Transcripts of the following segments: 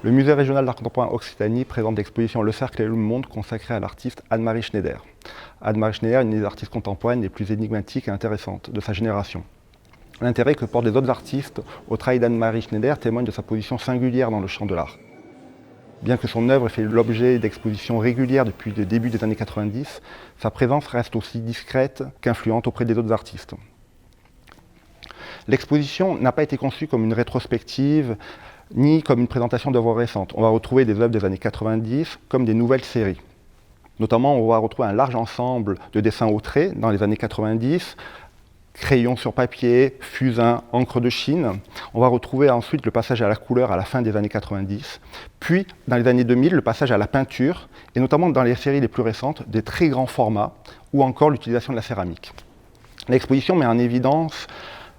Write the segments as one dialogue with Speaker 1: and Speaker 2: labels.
Speaker 1: Le Musée régional d'art contemporain Occitanie présente l'exposition Le Cercle et le Monde consacrée à l'artiste Anne-Marie Schneider. Anne-Marie Schneider est une des artistes contemporaines les plus énigmatiques et intéressantes de sa génération. L'intérêt que portent les autres artistes au travail d'Anne-Marie Schneider témoigne de sa position singulière dans le champ de l'art. Bien que son œuvre ait fait l'objet d'expositions régulières depuis le début des années 90, sa présence reste aussi discrète qu'influente auprès des autres artistes. L'exposition n'a pas été conçue comme une rétrospective, ni comme une présentation d'œuvres récentes. On va retrouver des œuvres des années 90 comme des nouvelles séries. Notamment, on va retrouver un large ensemble de dessins au trait dans les années 90, crayons sur papier, fusain, encre de Chine. On va retrouver ensuite le passage à la couleur à la fin des années 90. Puis, dans les années 2000, le passage à la peinture, et notamment dans les séries les plus récentes, des très grands formats, ou encore l'utilisation de la céramique. L'exposition met en évidence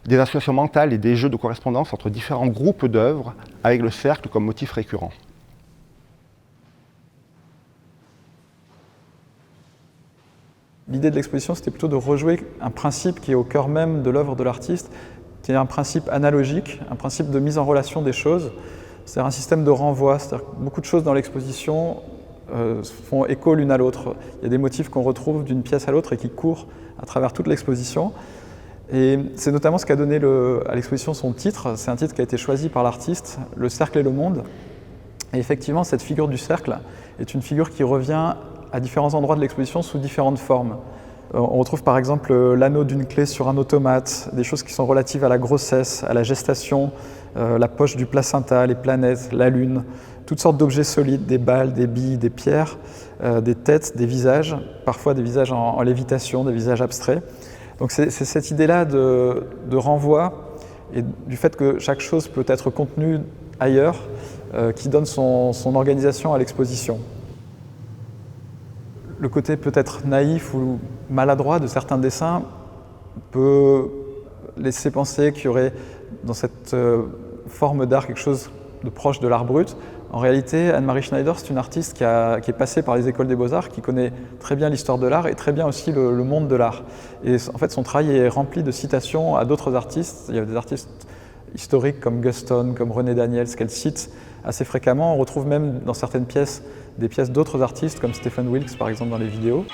Speaker 1: des associations mentales et des jeux de correspondance entre différents groupes d'œuvres, avec le cercle comme motif récurrent.
Speaker 2: L'idée de l'exposition, c'était plutôt de rejouer un principe qui est au cœur même de l'œuvre de l'artiste, qui est un principe analogique, un principe de mise en relation des choses, c'est-à-dire un système de renvoi. C'est-à-dire que beaucoup de choses dans l'exposition font écho l'une à l'autre. Il y a des motifs qu'on retrouve d'une pièce à l'autre et qui courent à travers toute l'exposition. Et c'est notamment ce qu'a donné à l'exposition son titre. C'est un titre qui a été choisi par l'artiste, Le Cercle et le Monde. Et effectivement, cette figure du cercle est une figure qui revient à différents endroits de l'exposition sous différentes formes. On retrouve par exemple l'anneau d'une clé sur un automate, des choses qui sont relatives à la grossesse, à la gestation, la poche du placenta, les planètes, la lune, toutes sortes d'objets solides, des balles, des billes, des pierres, des têtes, des visages, parfois des visages en lévitation, des visages abstraits. Donc c'est cette idée-là de renvoi et du fait que chaque chose peut être contenue ailleurs qui donne son organisation à l'exposition. Le côté peut-être naïf ou maladroit de certains dessins peut laisser penser qu'il y aurait dans cette forme d'art quelque chose de proche de l'art brut. En réalité, Anne-Marie Schneider, c'est une artiste qui est passée par les écoles des beaux-arts, qui connaît très bien l'histoire de l'art et très bien aussi le monde de l'art. Et en fait, son travail est rempli de citations à d'autres artistes. Il y a des artistes historiques comme Guston, comme René Daniels, qu'elle cite assez fréquemment. On retrouve même dans certaines pièces des pièces d'autres artistes comme Stephen Wilkes, par exemple, dans les vidéos.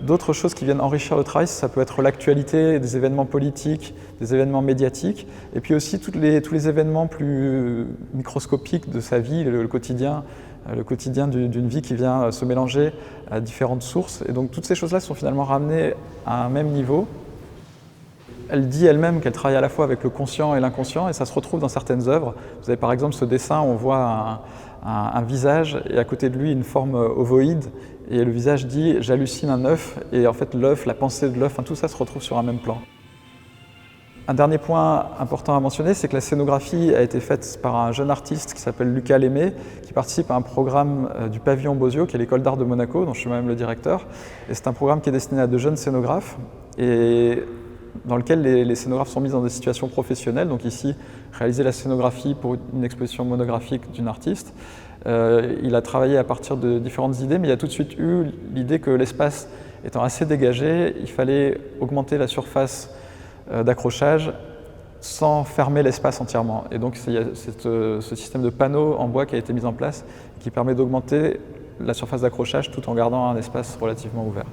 Speaker 2: D'autres choses qui viennent enrichir le travail, ça peut être l'actualité, des événements politiques, des événements médiatiques, et puis aussi tous les événements plus microscopiques de sa vie, le quotidien d'une vie qui vient se mélanger à différentes sources. Et donc toutes ces choses-là sont finalement ramenées à un même niveau. Elle dit elle-même qu'elle travaille à la fois avec le conscient et l'inconscient, et ça se retrouve dans certaines œuvres. Vous avez par exemple ce dessin, on voit un visage, et à côté de lui une forme ovoïde, et le visage dit « j'hallucine un œuf », et en fait l'œuf, la pensée de l'œuf, tout ça se retrouve sur un même plan. Un dernier point important à mentionner, c'est que la scénographie a été faite par un jeune artiste qui s'appelle Lucas Lémé, qui participe à un programme du Pavillon Bozio, qui est l'école d'art de Monaco, dont je suis moi-même le directeur. Et c'est un programme qui est destiné à de jeunes scénographes, et dans lequel les scénographes sont mis dans des situations professionnelles. Donc ici, réaliser la scénographie pour une exposition monographique d'une artiste. Il a travaillé à partir de différentes idées, mais il a tout de suite eu l'idée que l'espace étant assez dégagé, il fallait augmenter la surface d'accrochage sans fermer l'espace entièrement. Et donc il y a ce système de panneaux en bois qui a été mis en place qui permet d'augmenter la surface d'accrochage tout en gardant un espace relativement ouvert.